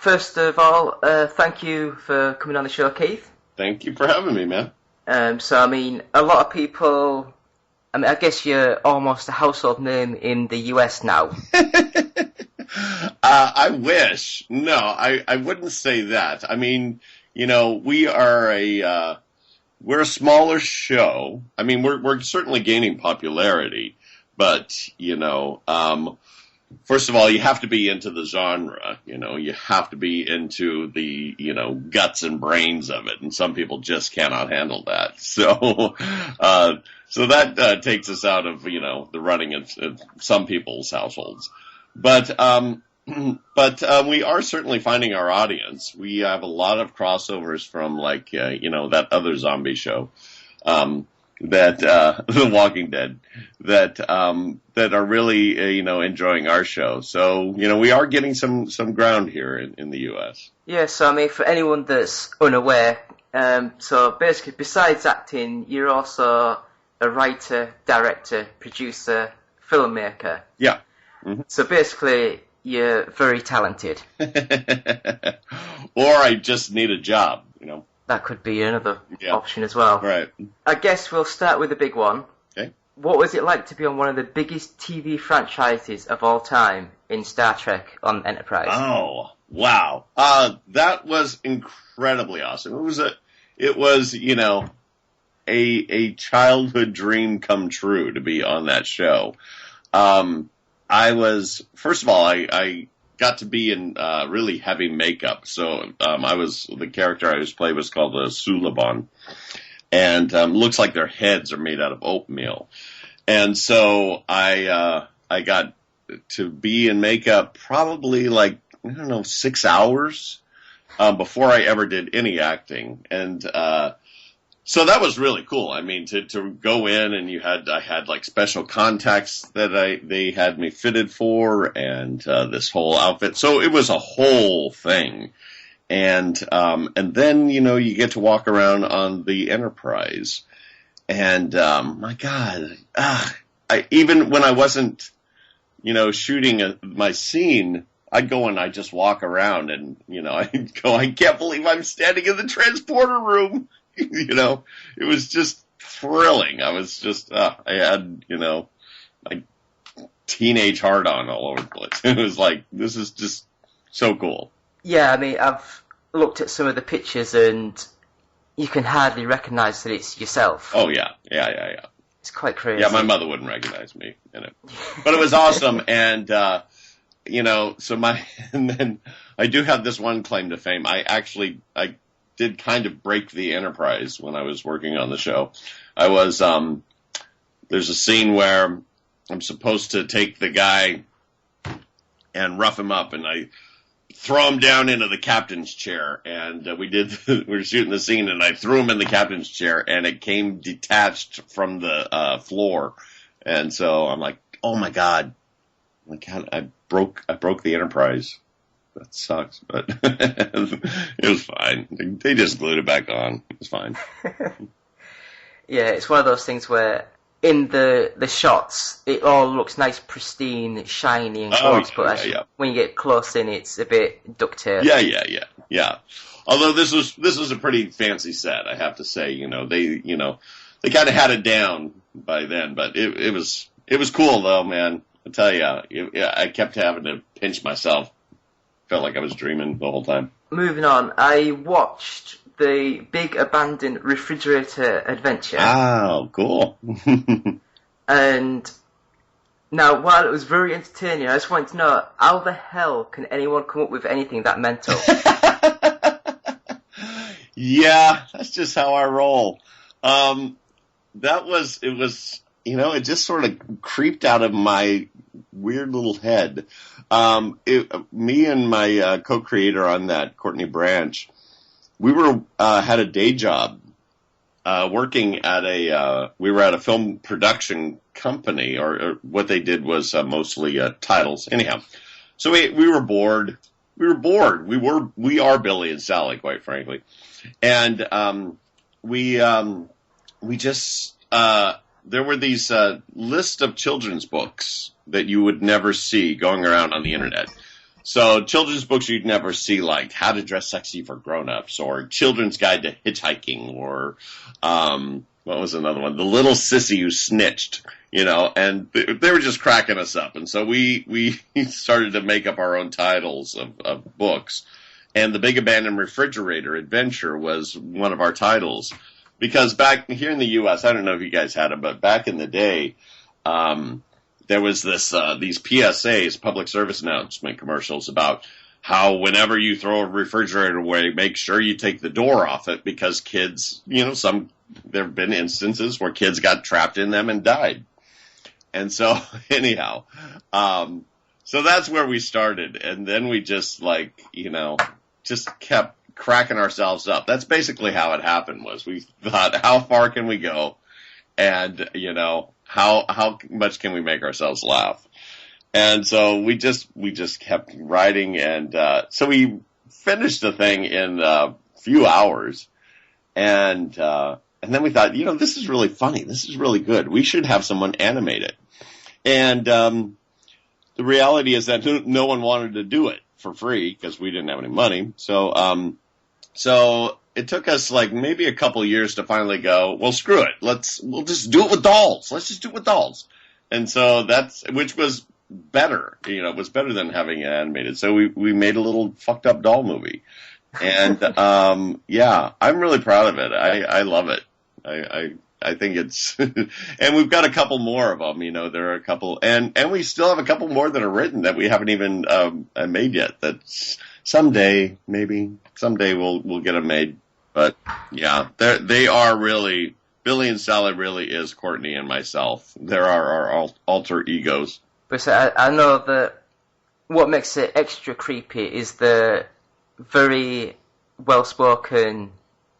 first of all, thank you for coming on the show, Keith. Thank you for having me, man. A lot of people, I guess you're almost a household name in the US now. I wish. No, I wouldn't say that. I mean, we're a smaller show. I mean, we're certainly gaining popularity, but, first of all, you have to be into the genre, you have to be into the, guts and brains of it. And some people just cannot handle that. So, so that takes us out of, the running of some people's households. But we are certainly finding our audience. We have a lot of crossovers from that other zombie show, The Walking Dead, that are really, enjoying our show. So, we are getting some ground here in the U.S. Yeah, so for anyone that's unaware, so basically besides acting, you're also a writer, director, producer, filmmaker. Yeah. Mm-hmm. So basically, you're very talented. Or I just need a job, That could be another option as well. Right. I guess we'll start with the big one. Okay. What was it like to be on one of the biggest TV franchises of all time in Star Trek on Enterprise? Oh, wow. That was incredibly awesome. It was, a childhood dream come true to be on that show. First of all, I got to be in really heavy makeup. So the character I was playing was called Suliban. And looks like their heads are made out of oatmeal. And so I got to be in makeup probably 6 hours before I ever did any acting. And so that was really cool. I mean, to go in and I had special contacts that they had me fitted for, and this whole outfit. So it was a whole thing. And then, you get to walk around on the Enterprise. And, my God, even when I wasn't, shooting my scene, I'd go and I'd just walk around and, I'd go, I can't believe I'm standing in the transporter room. It was just thrilling. I was just, I had, my teenage heart on all over the place. It was like, this is just so cool. Yeah, I've looked at some of the pictures and you can hardly recognize that it's yourself. Oh, yeah. It's quite crazy. Yeah, my mother wouldn't recognize me in it. But it was awesome. And, and then I do have this one claim to fame. I did kind of break the Enterprise when I was working on the show. There's a scene where I'm supposed to take the guy and rough him up, and I throw him down into the captain's chair. And we were shooting the scene, and I threw him in the captain's chair, and it came detached from the floor. And so I'm like, oh my God, I broke the Enterprise. That sucks, but it was fine. They just glued it back on. It was fine. Yeah, it's one of those things where in the shots, it all looks nice, pristine, shiny and close, but actually, when you get close in, it's a bit duct tape. Yeah. Although this was a pretty fancy set, I have to say. They kind of had it down by then, but it was cool though, man. I tell you, I kept having to pinch myself. Felt like I was dreaming the whole time. Moving on, I watched the Big Abandoned Refrigerator Adventure. Oh, cool. And now, while it was very entertaining, I just wanted to know, how the hell can anyone come up with anything that mental? Yeah, that's just how I roll. It just sort of creeped out of my weird little head. Me and my co-creator on that, Courtney Branch, we had a day job working at we were at a film production company, or what they did was mostly titles. Anyhow, so we were bored. We are Billy and Sally, quite frankly, and we just there were these list of children's books that you would never see going around on the internet. So children's books you'd never see, like How to Dress Sexy for Grown-Ups or Children's Guide to Hitchhiking or what was another one? The Little Sissy Who Snitched, and they were just cracking us up. And so we started to make up our own titles of books. And The Big Abandoned Refrigerator Adventure was one of our titles. Because back here in the U.S., I don't know if you guys had it, but back in the day, there was these PSAs, public service announcement commercials, about how whenever you throw a refrigerator away, make sure you take the door off it because kids, there have been instances where kids got trapped in them and died. And so, anyhow, so that's where we started. And then we just just kept cracking ourselves up. That's basically how it happened. Was we thought, how far can we go? And, how much can we make ourselves laugh? And so we just kept writing. And, so we finished the thing in a few hours. And then we thought, this is really funny. This is really good. We should have someone animate it. And the reality is that no one wanted to do it for free because we didn't have any money. So it took us maybe a couple years to finally go, well, screw it. We'll just do it with dolls. Let's just do it with dolls. And so which was better. It was better than having it animated. So we made a little fucked up doll movie. And, yeah, I'm really proud of it. I love it. I think it's, and we've got a couple more of them, there are a couple, and we still have a couple more that are written that we haven't even, made yet. That's someday we'll get them made. But yeah, they are really, Billy and Sally really is Courtney and myself. There are our alter egos. But so I know that what makes it extra creepy is the very well-spoken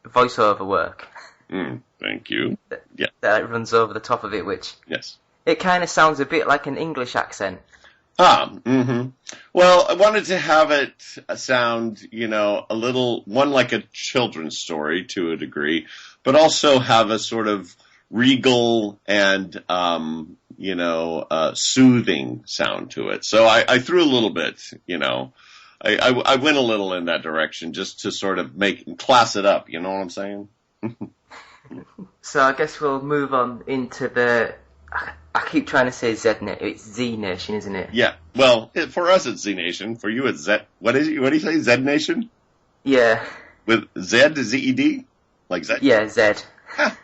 voiceover work. Thank you. Yeah. That runs over the top of it, which... Yes. It kind of sounds a bit like an English accent. Well, I wanted to have it sound, a little, one like a children's story to a degree, but also have a sort of regal and, soothing sound to it. So I threw a little bit, I went a little in that direction just to sort of class it up, you know what I'm saying? So I guess we'll move on into the... I keep trying to say Z-Net. It's Z-Nation, isn't it? Yeah. Well, for us it's Z-Nation. For you it's Z... What do you say? Z-Nation? Yeah. With Z, Z-E-D? Like Z? Yeah, Z.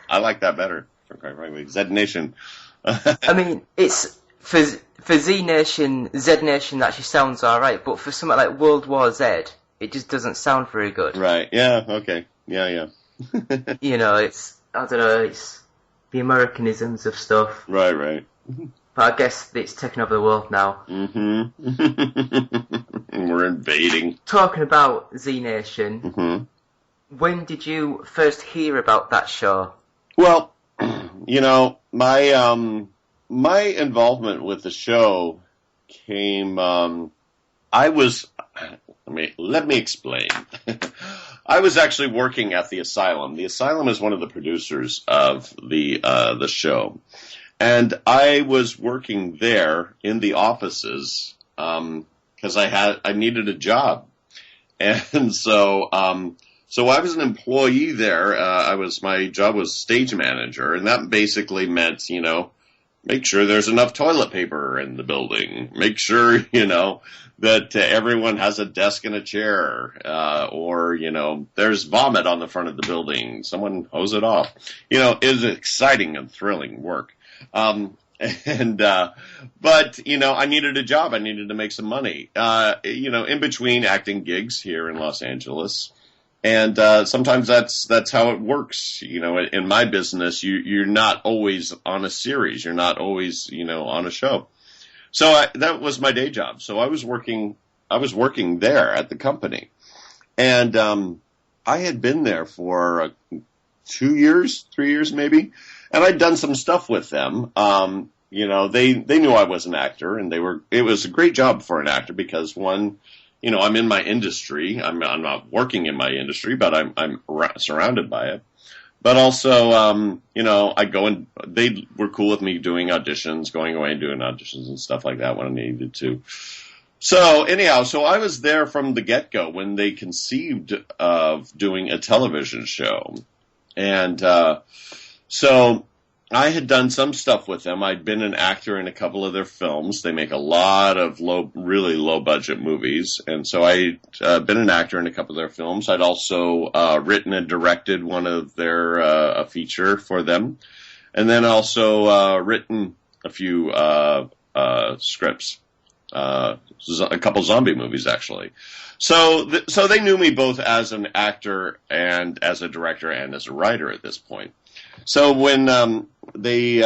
I like that better, quite frankly. Z-Nation. I mean, it's... For Z-Nation, Z-Nation actually sounds alright, but for something like World War Z, it just doesn't sound very good. Right. Yeah, okay. Yeah. It's... I don't know, it's... the Americanisms of stuff. Right. But I guess it's taken over the world now. We're invading. Talking about Z-Nation, when did you first hear about that show? Well, my involvement with the show came, let me explain. I was actually working at the Asylum. The Asylum is one of the producers of the show. And I was working there in the offices, because I needed a job. And so I was an employee there. My job was stage manager, and that basically meant, make sure there's enough toilet paper in the building. Make sure, that everyone has a desk and a chair, or, there's vomit on the front of the building. Someone hose it off. It was exciting and thrilling work. But, I needed a job. I needed to make some money, in between acting gigs here in Los Angeles. And sometimes that's how it works. In my business, you're not always on a series. You're not always, on a show. So that was my day job. So I was working there at the company. And I had been there for 3 years maybe. And I'd done some stuff with them. They knew I was an actor, and it was a great job for an actor because one, I'm in my industry. I'm not working in my industry, but I'm surrounded by it. But also, I go and they were cool with me doing auditions, going away and doing auditions and stuff like that when I needed to. So anyhow, so I was there from the get-go when they conceived of doing a television show. And so I had done some stuff with them. I'd been an actor in a couple of their films. They make a lot of really low-budget movies. And so I'd been an actor in a couple of their films. I'd also written and directed one of their a feature for them. And then also written a few scripts. A couple zombie movies, actually. So they knew me both as an actor and as a director and as a writer at this point. So when they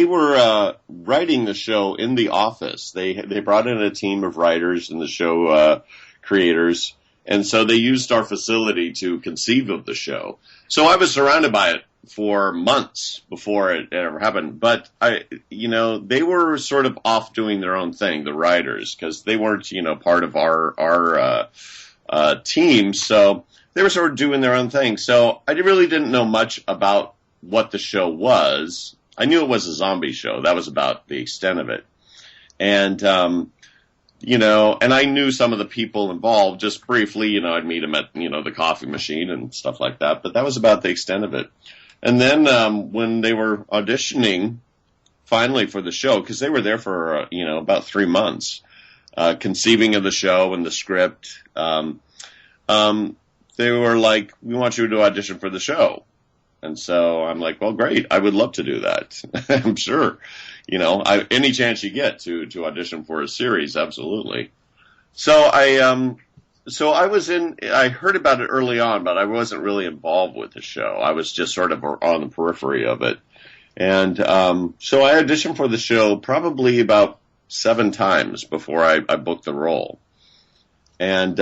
were writing the show in the office, they brought in a team of writers and the show creators, and so they used our facility to conceive of the show. So I was surrounded by it for months before it ever happened. But they were sort of off doing their own thing, the writers, because they weren't, part of our team. So they were sort of doing their own thing. So I really didn't know much about what the show was. I knew it was a zombie show. That was about the extent of it. And, and I knew some of the people involved just briefly. I'd meet them at, the coffee machine and stuff like that. But that was about the extent of it. And then when they were auditioning finally for the show, because they were there for, about 3 months, conceiving of the show and the script, they were like, we want you to audition for the show. And so I'm like, well, great. I would love to do that. I'm sure. Any chance you get to audition for a series, absolutely. So I heard about it early on, but I wasn't really involved with the show. I was just sort of on the periphery of it. And so I auditioned for the show probably about 7 times before I booked the role. And,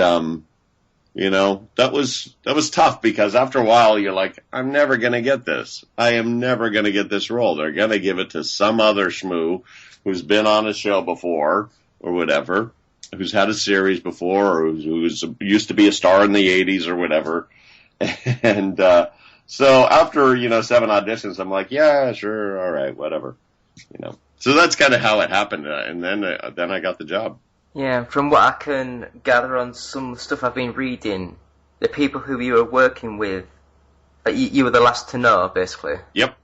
that was tough because after a while you're like, I'm never going to get this. I am never going to get this role. They're going to give it to some other schmoo who's been on a show before or whatever, who's had a series before, or who's used to be a star in the 80s or whatever. And so after, 7 auditions, I'm like, yeah, sure, all right, whatever. So that's kind of how it happened. And then I got the job. Yeah, from what I can gather on some stuff I've been reading, the people who you were working with, you were the last to know, basically. Yep.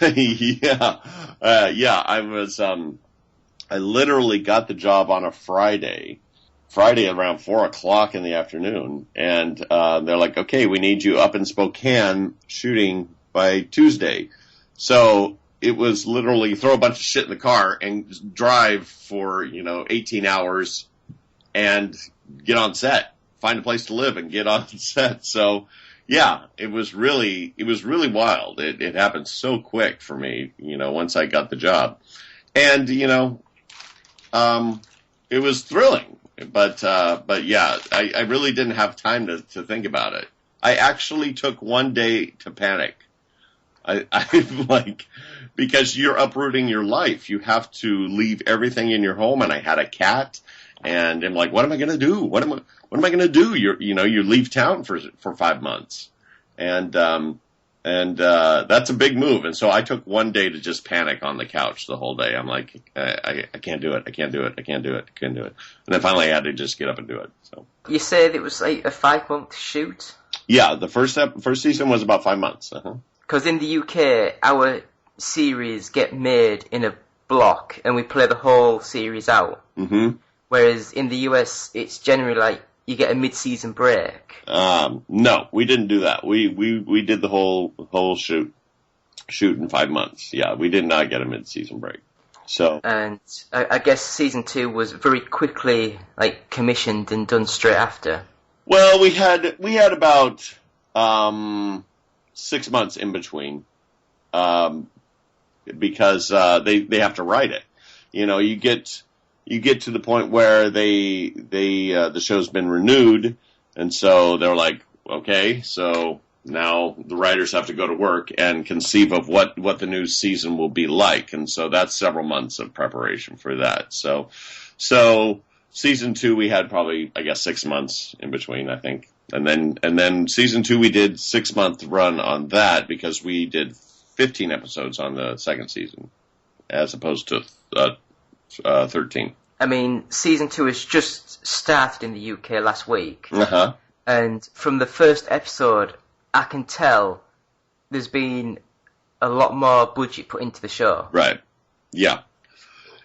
Yeah. I literally got the job on a Friday around 4:00 in the afternoon. And they're like, okay, we need you up in Spokane shooting by Tuesday. So it was literally throw a bunch of shit in the car and drive for, 18 hours and get on set, find a place to live and get on set. So yeah, it was really wild. It happened so quick for me, once I got the job. And, it was thrilling, but yeah, I really didn't have time to think about it. I actually took 1 day to panic. I like, because you're uprooting your life. You have to leave everything in your home. And I had a cat, and I'm like, what am I going to do? What am I going to do? You leave town for 5 months, and that's a big move. And so I took 1 day to just panic on the couch the whole day. I'm like, I can't do it. I can't do it. I can't do it. I can't do it. And then finally I had to just get up and do it. So you said it was like a 5-month shoot? Yeah, the first season was about 5 months. Because in the UK, our series get made in a block, and we play the whole series out. Mm-hmm. Whereas in the US, it's generally like you get a mid-season break. No, we didn't do that. We did the whole shoot in 5 months. Yeah, we did not get a mid-season break. So, and I guess season 2 was very quickly commissioned and done straight after. Well, we had about 6 months in between, because they have to write it. You get to the point where the show's been renewed, and so they're like, okay, so now the writers have to go to work and conceive of what the new season will be like, and so that's several months of preparation for that. So season 2 we had probably, I guess, 6 months in between, I think. And then season 2 we did 6-month run on that because we did 15 episodes on the second season as opposed to 13. I mean, season 2 has just started in the UK last week. Uh-huh. And from the first episode, I can tell there's been a lot more budget put into the show. Right. Yeah.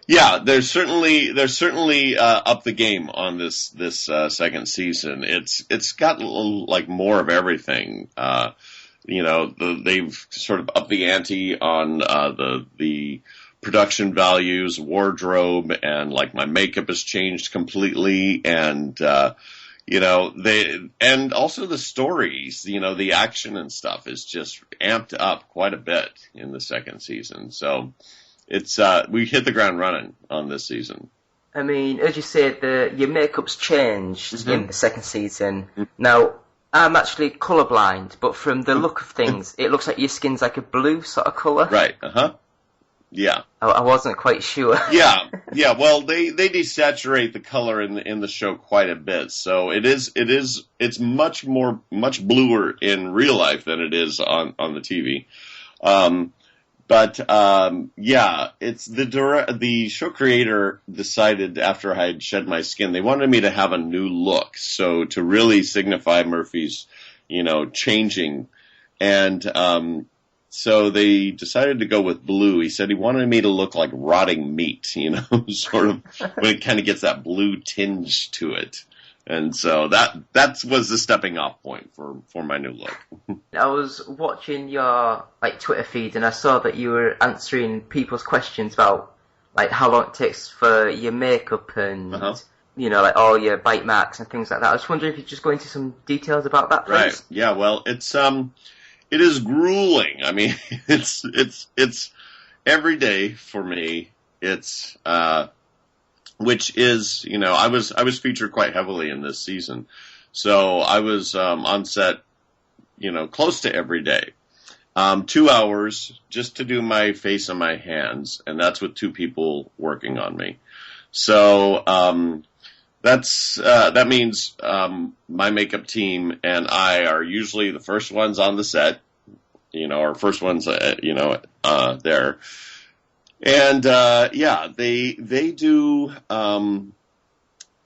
Yeah, there's certainly up the game on this second season. It's got like more of everything. They've sort of upped the ante on the production values, wardrobe, and like my makeup has changed completely, and and also the stories, the action and stuff is just amped up quite a bit in the second season. So it's we hit the ground running on this season. I mean, as you said, your makeup's changed in the second season. Now, I'm actually colourblind, but from the look of things, it looks like your skin's like a blue sort of colour. Right. Uh-huh. Yeah. I wasn't quite sure. Yeah. Well, they desaturate the color in the show quite a bit, so it's much bluer in real life than it is on the TV. It's the show creator decided after I had shed my skin, they wanted me to have a new look, so to really signify Murphy's, changing, and so they decided to go with blue. He said he wanted me to look like rotting meat, sort of when it kind of gets that blue tinge to it. And so that was the stepping off point for my new look. I was watching your Twitter feed, and I saw that you were answering people's questions about how long it takes for your makeup and all your bite marks and things like that. I was wondering if you could just go into some details about that, please. Right. Yeah. Well, it is grueling. I mean, it's every day for me. It's which is, I was featured quite heavily in this season, so I was on set, close to every day. 2 hours just to do my face and my hands, and that's with 2 people working on me. So that means my makeup team and I are usually the first ones on the set, or first ones, there. And they do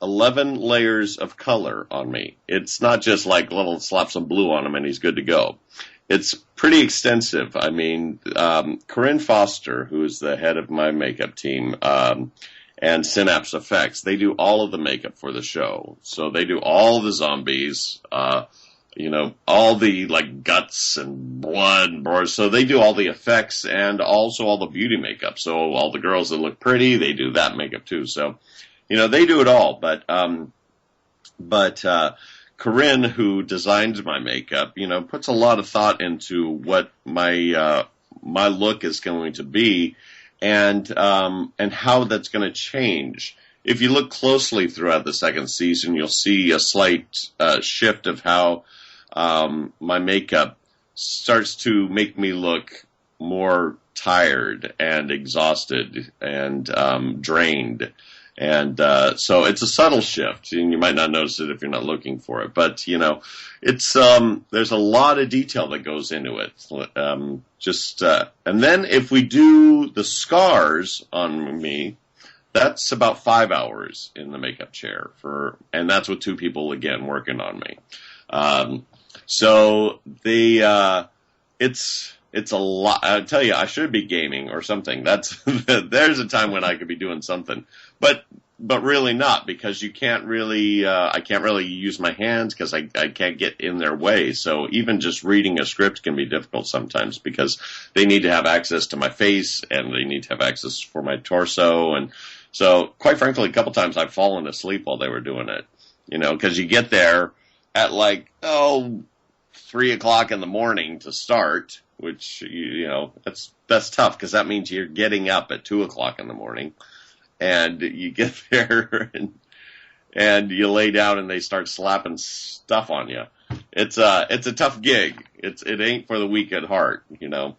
11 layers of color on me. It's not just like little slap some blue on him and he's good to go. It's pretty extensive. I mean, Corinne Foster, who is the head of my makeup team, and Synapse Effects, they do all of the makeup for the show. So they do all the zombies, all the guts and blood and gore. So they do all the effects and also all the beauty makeup. So all the girls that look pretty, they do that makeup too. So, they do it all. But Corinne, who designs my makeup, puts a lot of thought into what my look is going to be and how that's going to change. If you look closely throughout the second season, you'll see a slight shift of how my makeup starts to make me look more tired and exhausted and drained. And so it's a subtle shift, and you might not notice it if you're not looking for it. But, it's there's a lot of detail that goes into it. And then if we do the scars on me, that's about 5 hours in the makeup chair and that's with 2 people again working on me. So it's a lot. I tell you, I should be gaming or something. There's a time when I could be doing something, but really not, because you can't really. I can't really use my hands because I can't get in their way. So even just reading a script can be difficult sometimes because they need to have access to my face and they need to have access for my torso. And so, quite frankly, a couple times I've fallen asleep while they were doing it. Because you get there at 3 o'clock in the morning to start, which, that's tough because that means you're getting up at 2 o'clock in the morning, and you get there and you lay down and they start slapping stuff on you. It's a tough gig. It ain't for the weak at heart, And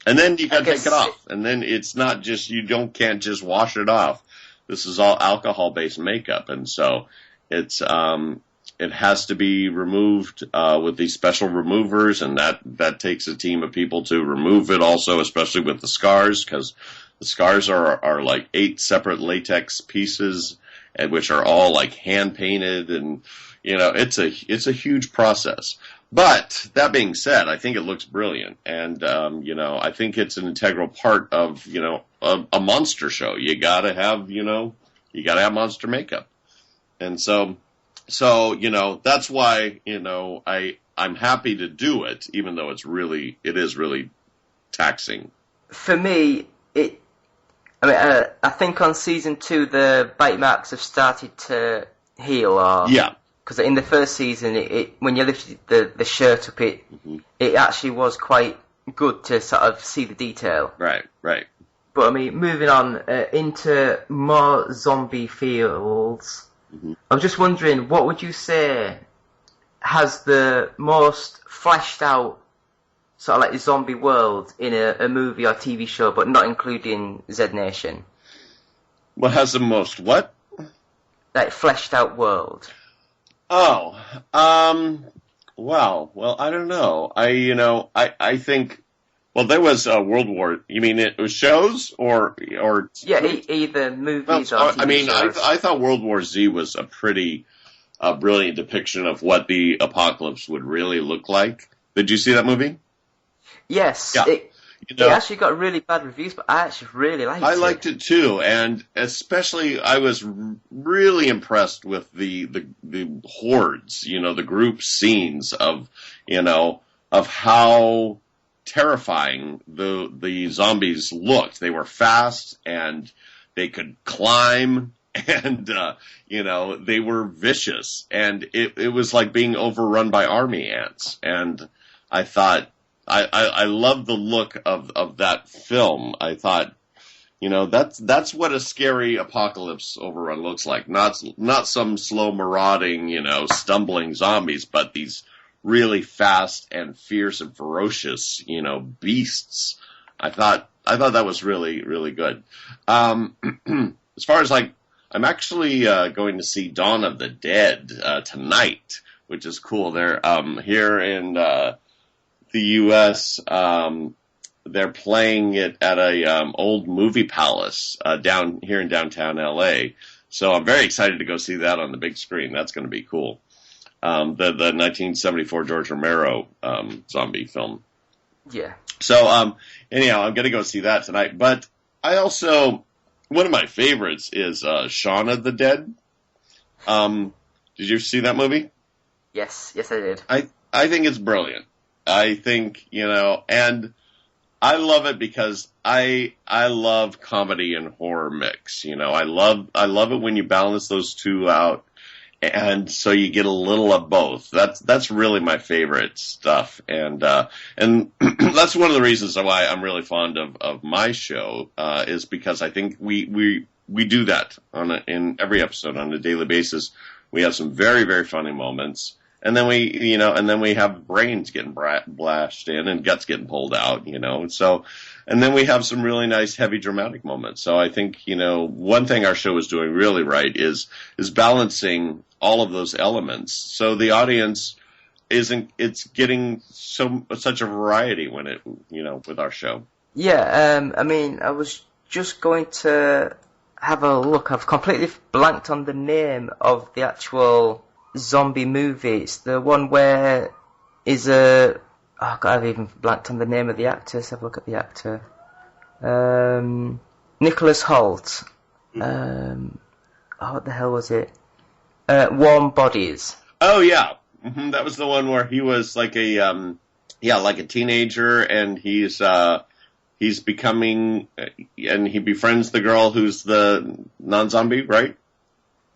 then you gotta take it off. And then it's not just, can't just wash it off. This is all alcohol-based makeup, and so it's, it has to be removed with these special removers, and that takes a team of people to remove it also, especially with the scars, because The scars are like 8 separate latex pieces, and which are all like hand painted, and it's a huge process. But that being said, I think it looks brilliant, and I think it's an integral part of a monster show. You gotta have monster makeup, and so that's why I'm happy to do it, even though it is really taxing. For me, I think on season 2 the bite marks have started to heal, because in the first season, when you lifted the shirt up, it actually was quite good to sort of see the detail. Right. But I mean, moving on into more zombie fields, I was just wondering, what would you say has the most fleshed out sort of like zombie world in a movie or TV show, but not including Z Nation? What has the most what? Like fleshed out world. Oh, well, I don't know. I think. Well, there was World War. You mean it was shows or? Yeah, either movies or TV shows. I thought World War Z was a pretty brilliant depiction of what the apocalypse would really look like. Did you see that movie? Yes. Yeah. It actually got really bad reviews, but I actually really liked it. I liked it too, and especially I was really impressed with the hordes, the group scenes of how terrifying the zombies looked. They were fast and they could climb, and they were vicious, and it was like being overrun by army ants. And I thought I loved the look of that film. I thought, that's what a scary apocalypse overrun looks like. Not some slow marauding, stumbling zombies, but these really fast and fierce and ferocious, beasts. I thought that was really, really good. As far as I'm actually going to see Dawn of the Dead tonight, which is cool. They're here in the U.S. They're playing it at a old movie palace down here in downtown L.A. So I'm very excited to go see that on the big screen. That's going to be cool. The 1974 George Romero zombie film. Yeah. So anyhow, I'm going to go see that tonight. But I also, one of my favorites is Shaun of the Dead. Did you see that movie? Yes, I did. I think it's brilliant. I think, and I love it because I love comedy and horror mix. I love it when you balance those two out, and so you get a little of both. That's really my favorite stuff, and that's one of the reasons why I'm really fond of my show, is because I think we do that in every episode on a daily basis. We have some very, very funny moments. And then we have brains getting blasted in and guts getting pulled out, So, and then we have some really nice, heavy, dramatic moments. So I think, one thing our show is doing really right is balancing all of those elements. So the audience it's getting such a variety when with our show. Yeah, I was just going to have a look. I've completely blanked on the name of the actual zombie movie. It's the one where I've even blanked on the name of the actor. Let's have a look at the actor. Nicholas Hoult. What the hell was it? Warm Bodies. Oh yeah, that was the one where he was like a teenager, and he's becoming, and he befriends the girl who's the non-zombie, right?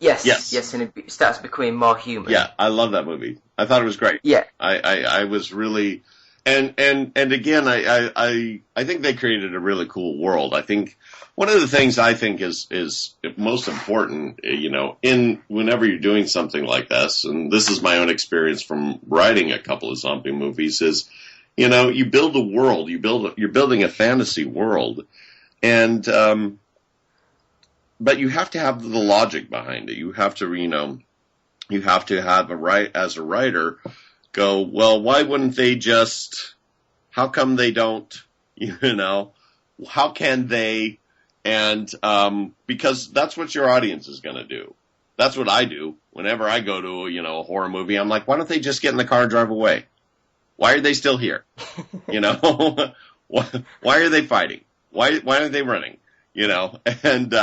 Yes, and it starts becoming more human. Yeah, I love that movie. I thought it was great. Yeah. I was really, and again, I think they created a really cool world. I think one of the things I think is most important, in whenever you're doing something like this, and this is my own experience from writing a couple of zombie movies, is, you build a world, you're building a fantasy world, and, but you have to have the logic behind it. You have to, have as a writer, go, well, why wouldn't they just, how come they don't, how can they And because that's what your audience is going to do. That's what I do. Whenever I go to, a horror movie, I'm like, why don't they just get in the car and drive away? Why are they still here? Why are they fighting? Why aren't they running? And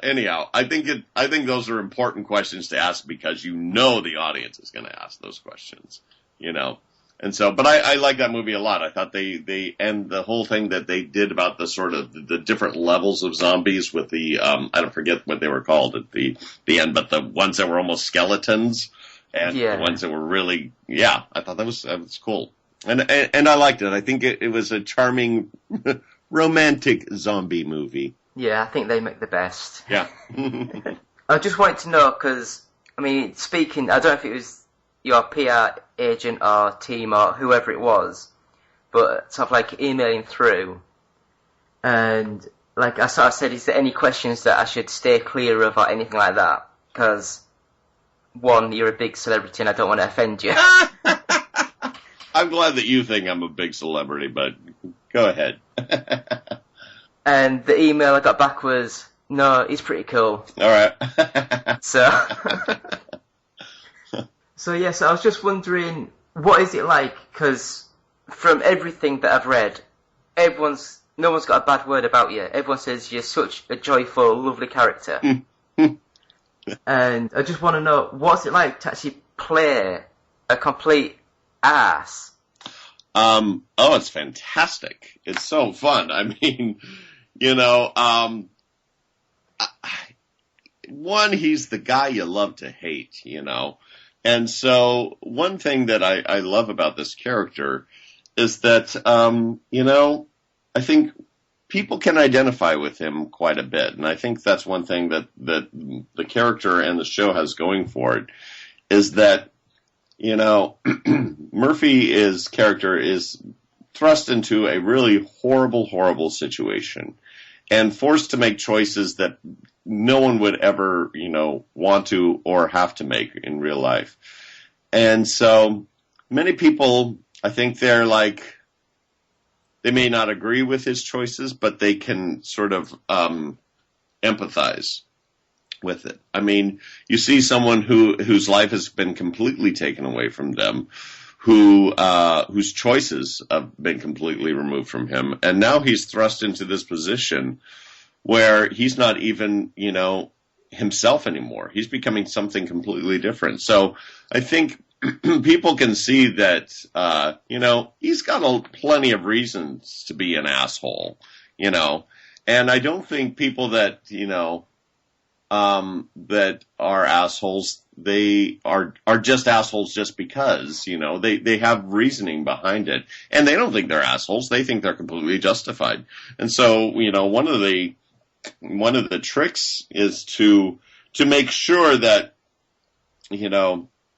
anyhow, I think those are important questions to ask because the audience is going to ask those questions. And so, but I like that movie a lot. I thought they and the whole thing that they did about the sort of the different levels of zombies with the I don't forget what they were called at the end, but the ones that were almost skeletons and the ones that were really I thought that was cool. And I liked it. I think it was a charming romantic zombie movie. Yeah, I think they make the best. Yeah. I just wanted to know because I don't know if it was your PR agent or team or whoever it was, but sort of like emailing through, and like I sort of said, is there any questions that I should stay clear of or anything like that? Because one, you're a big celebrity and I don't want to offend you. I'm glad that you think I'm a big celebrity, but go ahead. And the email I got back was, no, he's pretty cool. All right. So I was just wondering, what is it like? Because from everything that I've read, no one's got a bad word about you. Everyone says you're such a joyful, lovely character. And I just want to know, what's it like to actually play a complete ass? It's fantastic. It's so fun. I mean, one, he's the guy you love to hate, And so one thing that I love about this character is that, I think people can identify with him quite a bit. And I think that's one thing that the character and the show has going for it is that, Murphy's character is thrust into a really horrible, horrible situation and forced to make choices that no one would ever, want to or have to make in real life. And so many people, I think they're like, they may not agree with his choices, but they can sort of empathize with it. I mean, you see someone whose life has been completely taken away from them, whose choices have been completely removed from him, and now he's thrust into this position where he's not even, himself anymore. He's becoming something completely different. So I think people can see that, he's got plenty of reasons to be an asshole, and I don't think people that, that are assholes, they are just assholes just because, they have reasoning behind it. And they don't think they're assholes. They think they're completely justified. And so, one of the tricks is to make sure that,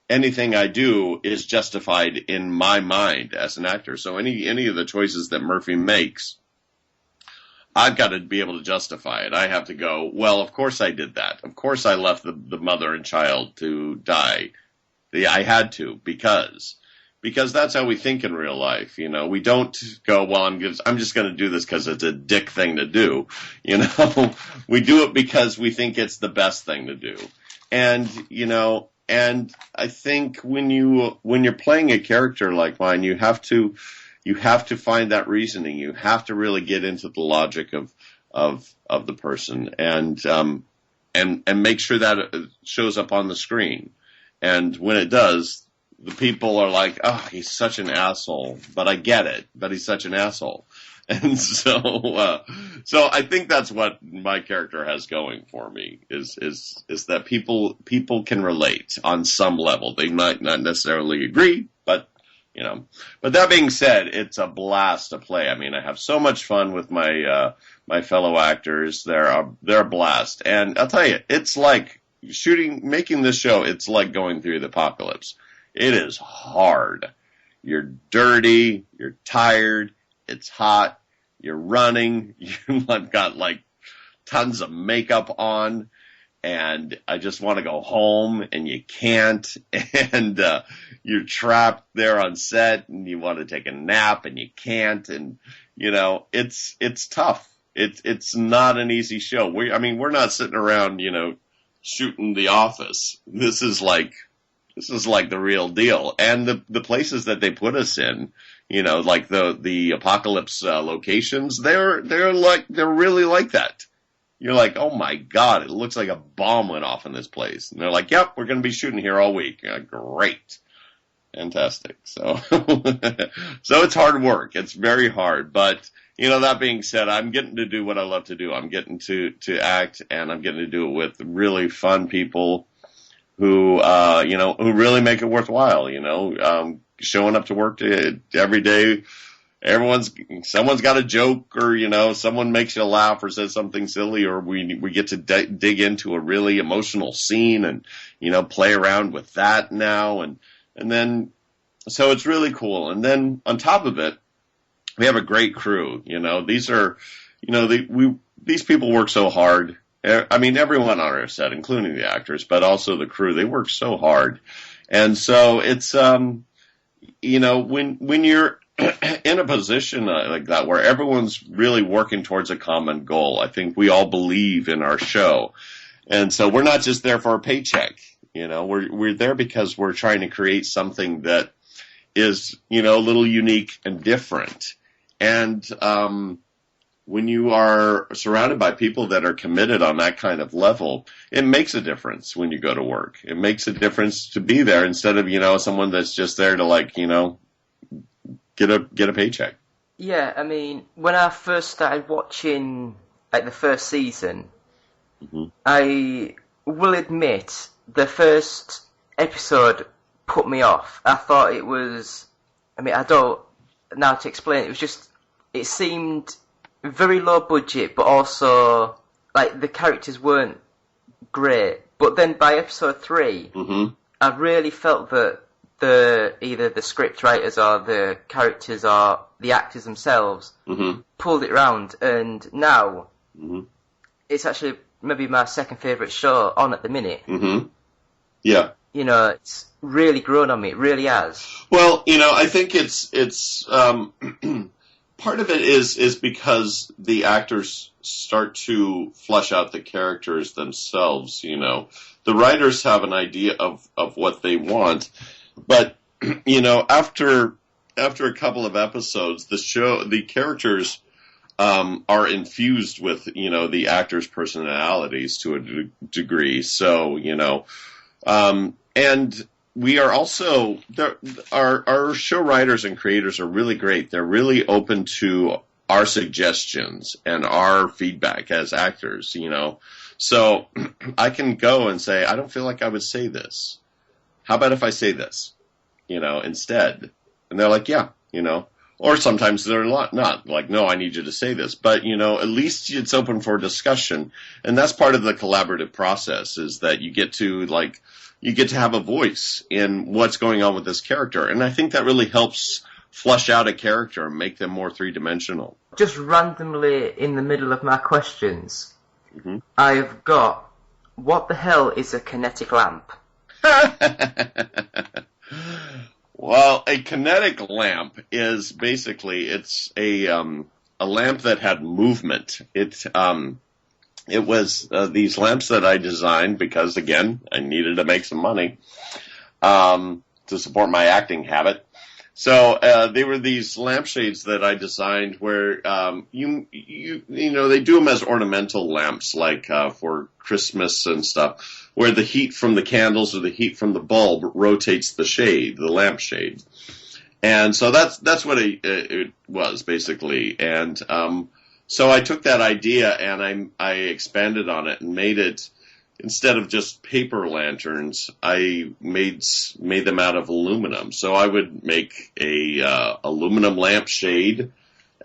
anything I do is justified in my mind as an actor. So any of the choices that Murphy makes, I've got to be able to justify it. I have to go, well, of course I did that. Of course I left the mother and child to die. I had to because that's how we think in real life. We don't go, well, I'm just going to do this because it's a dick thing to do. We do it because we think it's the best thing to do. And, and I think when you're playing a character like mine, you have to find that reasoning. You have to really get into the logic of the person and make sure that it shows up on the screen. And when it does, the people are like, oh, he's such an asshole, but I get it, but he's such an asshole. And so I think that's what my character has going for me is that people can relate on some level. They might not necessarily agree, but but that being said, it's a blast to play. I mean, I have so much fun with my fellow actors. They're a blast. And I'll tell you, it's like making this show. It's like going through the apocalypse. It is hard. You're dirty. You're tired. It's hot. You're running. You've got like tons of makeup on. And I just want to go home, and you can't, and you're trapped there on set, and you want to take a nap, and you can't, and it's tough. It's not an easy show. We're not sitting around, shooting The Office. This is like the real deal. And the places that they put us in, like the apocalypse locations, they're really like that. You're like, oh my God, it looks like a bomb went off in this place. And they're like, yep, we're going to be shooting here all week. Great. Fantastic. So, so it's hard work. It's very hard. But, that being said, I'm getting to do what I love to do. I'm getting to act, and I'm getting to do it with really fun people who really make it worthwhile, showing up to work every day. Someone's got a joke, or, someone makes you laugh or says something silly, or we get to dig into a really emotional scene and, play around with that now. And then, so it's really cool. And then on top of it, we have a great crew. These people work so hard. I mean, everyone on our set, including the actors, but also the crew, they work so hard. And so it's, when you're in a position like that where everyone's really working towards a common goal, I think we all believe in our show. And so we're not just there for a paycheck. We're there because we're trying to create something that is, a little unique and different. And when you are surrounded by people that are committed on that kind of level, it makes a difference when you go to work. It makes a difference to be there instead of, someone that's just there to get a paycheck. Yeah, I mean, when I first started watching the first season, mm-hmm. I will admit the first episode put me off. I thought it was, I don't now to explain, it seemed very low budget, but also the characters weren't great. But then by episode 3, mm-hmm. I really felt that either the script writers or the characters or the actors themselves mm-hmm. pulled it round, and now mm-hmm. it's actually maybe my second favourite show on at the minute. Mm-hmm. Yeah. It's really grown on me. It really has. Well, I think it's part of it is because the actors start to flesh out the characters themselves. The writers have an idea of what they want, but after a couple of episodes, the characters are infused with the actors' personalities to a degree. So and we are also our show writers and creators are really great. They're really open to our suggestions and our feedback as actors. So I can go and say, I don't feel like I would say this. How about if I say this, instead? And they're like, yeah, Or sometimes they're not like, no, I need you to say this. But, at least it's open for discussion. And that's part of the collaborative process, is that you get to have a voice in what's going on with this character. And I think that really helps flesh out a character and make them more three-dimensional. Just randomly in the middle of my questions, mm-hmm. I've got, what the hell is a kinetic lamp? Well, a kinetic lamp is basically, it's a lamp that had movement. It was these lamps that I designed because, again, I needed to make some money to support my acting habit. So they were these lampshades that I designed where they do them as ornamental lamps, like for Christmas and stuff, where the heat from the candles or the heat from the bulb rotates the shade, the lampshade. And so that's what it was basically. And so I took that idea and I expanded on it and made it, instead of just paper lanterns, I made them out of aluminum. So I would make a aluminum lampshade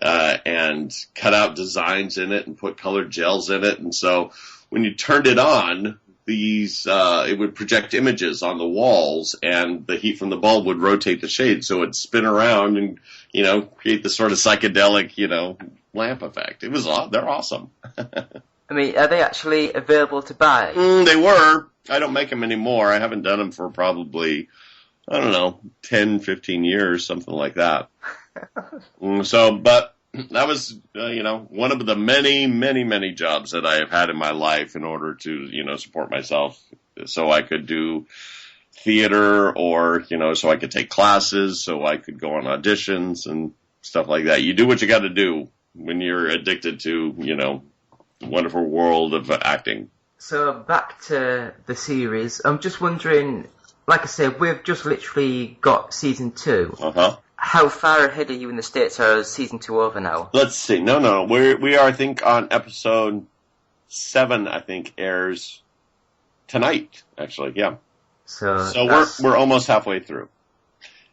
and cut out designs in it and put colored gels in it. And so when you turned it on, it would project images on the walls, and the heat from the bulb would rotate the shade, so it'd spin around and create this sort of psychedelic lamp effect. They're awesome. I mean, are they actually available to buy? They were. I don't make them anymore. I haven't done them for probably, 10, 15 years, something like that. But that was, one of the many, many, many jobs that I have had in my life in order to, support myself so I could do theater or, so I could take classes, so I could go on auditions and stuff like that. You do what you got to do when you're addicted to, the wonderful world of acting. So back to the series. I'm just wondering, like I said, we've just literally got season 2. Uh-huh. How far ahead are you in the States, or is season 2 over now? Let's see. No. We are, I think, on episode 7, I think, airs tonight, actually. Yeah. So we're almost halfway through.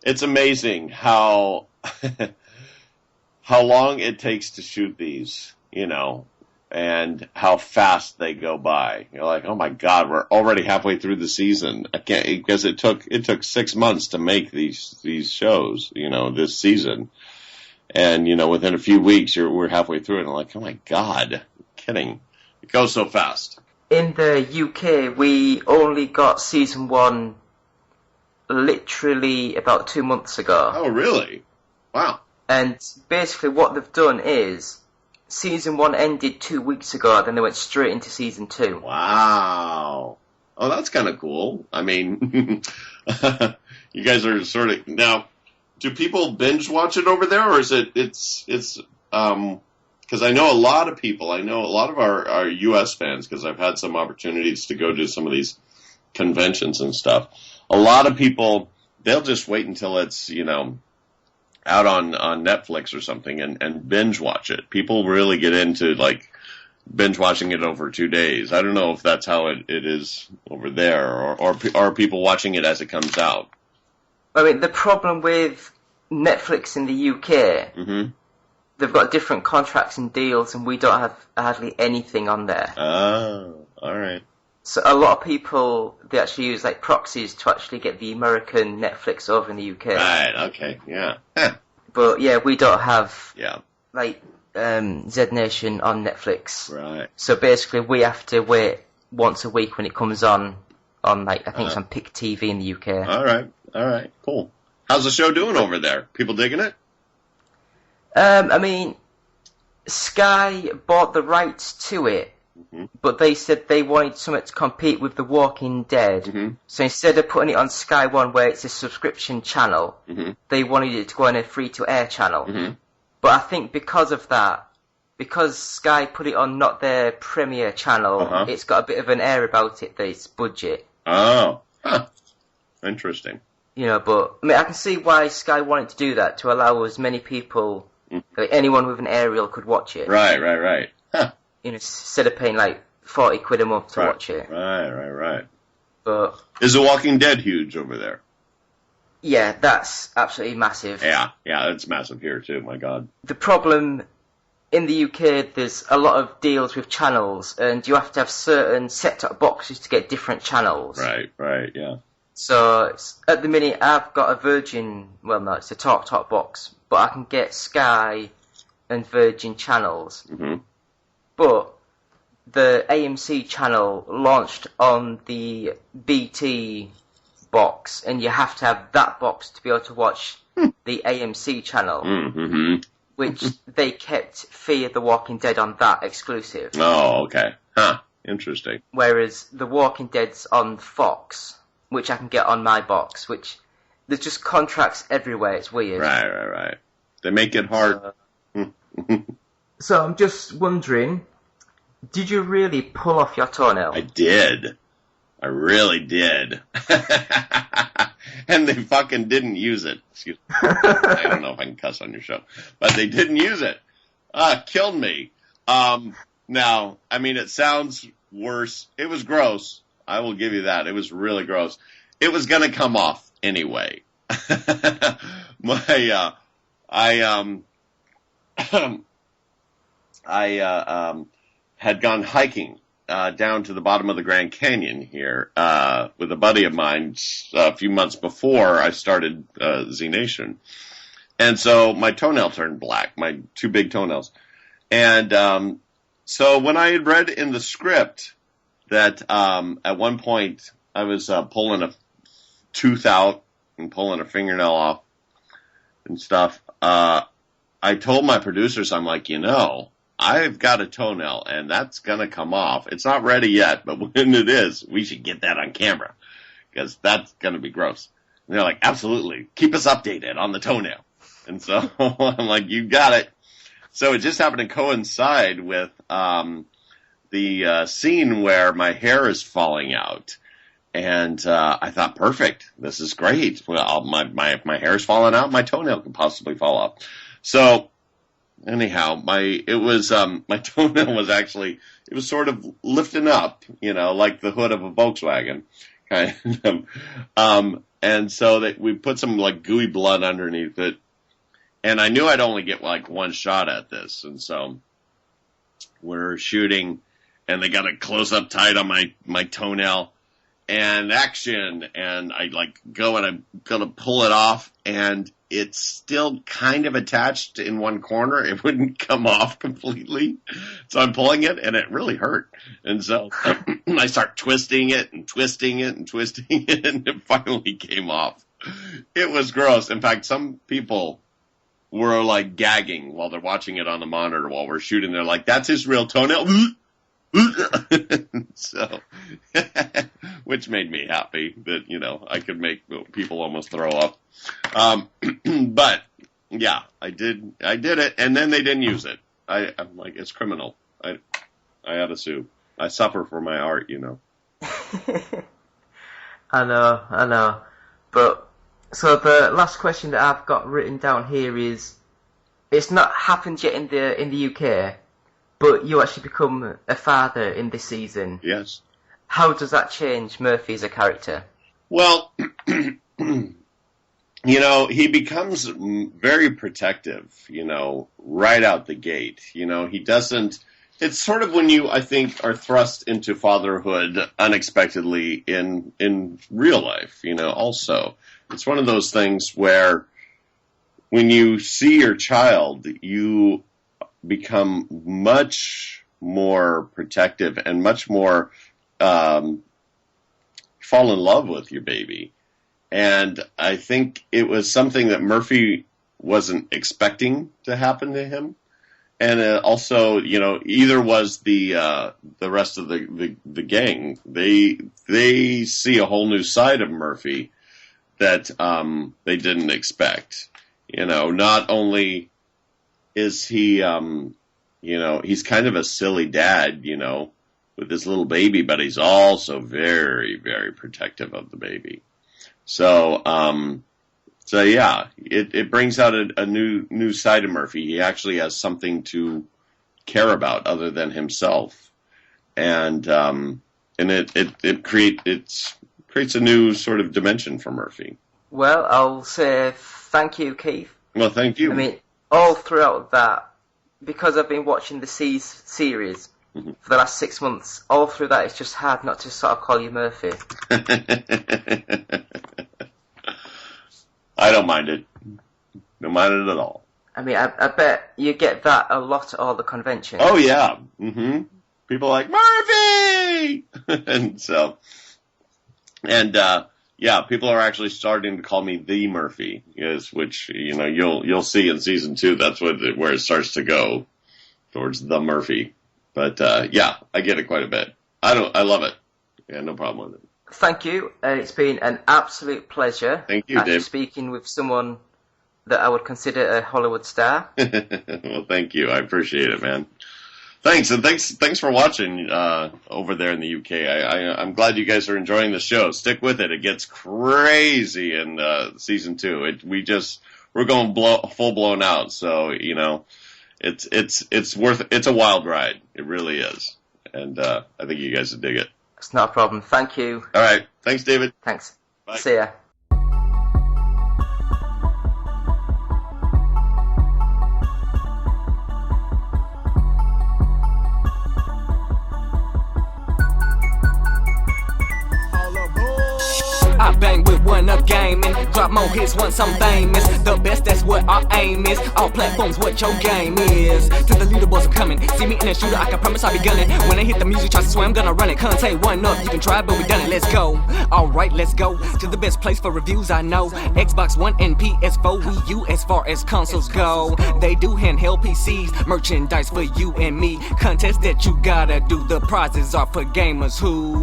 It's amazing how long it takes to shoot these, and how fast they go by. You're like, oh my God, we're already halfway through the season. I can't, because it took 6 months to make these shows, this season. And, within a few weeks, we're halfway through it. And I'm like, oh my God, I'm kidding. It goes so fast. In the UK, we only got season 1 literally about 2 months ago. Oh, really? Wow. And basically what they've done is, season 1 ended 2 weeks ago, then they went straight into season 2. Wow. Oh, that's kind of cool. I mean, you guys are sort of, now, do people binge watch it over there, or is it's because I know a lot of our U.S. fans, because I've had some opportunities to go to some of these conventions and stuff. A lot of people, they'll just wait until it's, out on Netflix or something and binge watch it. People really get into, like, binge watching it over 2 days. I don't know if that's how it is over there, or are people watching it as it comes out? I mean, the problem with Netflix in the UK, mm-hmm. They've got different contracts and deals, and we don't have hardly anything on there. Oh, all right. So a lot of people, they actually use like proxies to actually get the American Netflix over in the UK. Right, okay, yeah. Huh. But yeah, we don't have like Z Nation on Netflix. Right. So basically we have to wait once a week when it comes on like, I think it's on Pick TV in the UK. All right, cool. How's the show doing over there? People digging it? I mean, Sky bought the rights to it, mm-hmm. but they said they wanted something to compete with The Walking Dead. Mm-hmm. So instead of putting it on Sky One, where it's a subscription channel, mm-hmm. they wanted it to go on a free-to-air channel. Mm-hmm. But I think because of that, because Sky put it on not their premiere channel, it's got a bit of an air about it that it's budget. Oh, huh. Interesting. But I mean, I can see why Sky wanted to do that, to allow as many people... Like anyone with an aerial could watch it. Right. Huh. Instead of paying like 40 quid a month to watch it. Right. But is The Walking Dead huge over there? Yeah, that's absolutely massive. Yeah, it's massive here too, my God. The problem in the UK, there's a lot of deals with channels, and you have to have certain set-top boxes to get different channels. Right, yeah. So at the minute, I've got a Virgin, well no, it's a TalkTalk box, but I can get Sky and Virgin channels. Mm-hmm. But the AMC channel launched on the BT box, and you have to have that box to be able to watch the AMC channel, mm-hmm. which they kept Fear the Walking Dead on that exclusive. Oh, okay. Huh, interesting. Whereas The Walking Dead's on Fox, which I can get on my box, which there's just contracts everywhere. It's weird. Right. They make it hard. So I'm just wondering, did you really pull off your toenail? I did. I really did. And they fucking didn't use it. Excuse me. I don't know if I can cuss on your show. But they didn't use it. Killed me. Now, I mean, it sounds worse. It was gross. I will give you that. It was really gross. It was going to come off anyway. I had gone hiking down to the bottom of the Grand Canyon here with a buddy of mine a few months before I started Z Nation. And so my toenail turned black, my two big toenails. And so when I had read in the script that at one point I was pulling a tooth out and pulling a fingernail off and stuff, I I told my producers, I'm like, I've got a toenail, and that's going to come off. It's not ready yet, but when it is, we should get that on camera, because that's going to be gross. And they're like, absolutely. Keep us updated on the toenail. And so I'm like, you got it. So it just happened to coincide with the scene where my hair is falling out. And I thought, perfect. This is great. Well, my hair is falling out. My toenail could possibly fall off. So anyhow, my toenail was actually, it was sort of lifting up, like the hood of a Volkswagen, kind of. And so that we put some like gooey blood underneath it. And I knew I'd only get like one shot at this. And so we're shooting, and they got a close-up tight on my toenail, and action. And I like go and I'm going to pull it off, and it's still kind of attached in one corner. It wouldn't come off completely. So I'm pulling it, and it really hurt. And so I start twisting it and twisting it and twisting it, and it finally came off. It was gross. In fact, some people were like gagging while they're watching it on the monitor while we're shooting. They're like, that's his real toenail. So, which made me happy that, I could make people almost throw up. But yeah, I did it, and then they didn't use it. I'm like, it's criminal. I had to sue. I suffer for my art, I know. But, so the last question that I've got written down here is, it's not happened yet in the UK, but you actually become a father in this season. Yes. How does that change Murphy as a character? Well, he becomes very protective, right out the gate. He doesn't, it's sort of when you, I think, are thrust into fatherhood unexpectedly in real life, also. It's one of those things where when you see your child, you become much more protective and much more fall in love with your baby. And I think it was something that Murphy wasn't expecting to happen to him. And also, either was the rest of the gang. They see a whole new side of Murphy that they didn't expect. Not only is he, he's kind of a silly dad, with this little baby, but he's also very, very protective of the baby. So yeah, it brings out a new side of Murphy. He actually has something to care about other than himself, and it creates a new sort of dimension for Murphy. Well, I'll say thank you, Keith. Well, thank you. I mean, all throughout that, because I've been watching the series for the last 6 months, all through that, it's just hard not to sort of call you Murphy. I don't mind it. Don't mind it at all. I mean, I bet you get that a lot at all the conventions. Oh, yeah. Mm-hmm. People are like, Murphy! Yeah, people are actually starting to call me the Murphy, which, you'll see in season 2. That's where it starts to go, towards the Murphy. But, yeah, I get it quite a bit. I love it. Yeah, no problem with it. Thank you. It's been an absolute pleasure. Thank you, Dave. Speaking with someone that I would consider a Hollywood star. Well, thank you. I appreciate it, man. Thanks, and thanks for watching over there in the UK. I'm glad you guys are enjoying the show. Stick with it. It gets crazy in season 2. We're going full blown out. So it's a wild ride. It really is, and I think you guys would dig it. It's not a problem. Thank you. All right. Thanks, David. Thanks. Bye. See ya. I bang with One Up Gaming, drop more hits once I'm famous. The best, that's what our aim is. All platforms, what your game is. To the leaderboards, I'm coming. See me in a shooter, I can promise I'll be gunning. When I hit the music, try to swear I'm gonna run it. Contain One Up, you can try, but we done it. Let's go. Alright, let's go to the best place for reviews I know. Xbox One and PS4, Wii U as far as consoles go. They do handheld PCs, merchandise for you and me. Contest that you gotta do, the prizes are for gamers who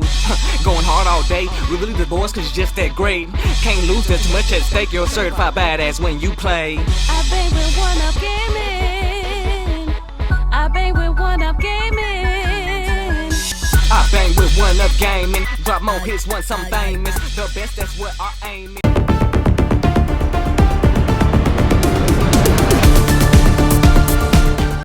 going hard all day. We really the boys cause you're just that great. Can't lose, there's too much at stake. You're a certified badass when you play. I bang with One Up Gaming. I bang with One Up Gaming. I bang with One Up Gaming, drop more hits once I'm famous. The best, that's what our aim is.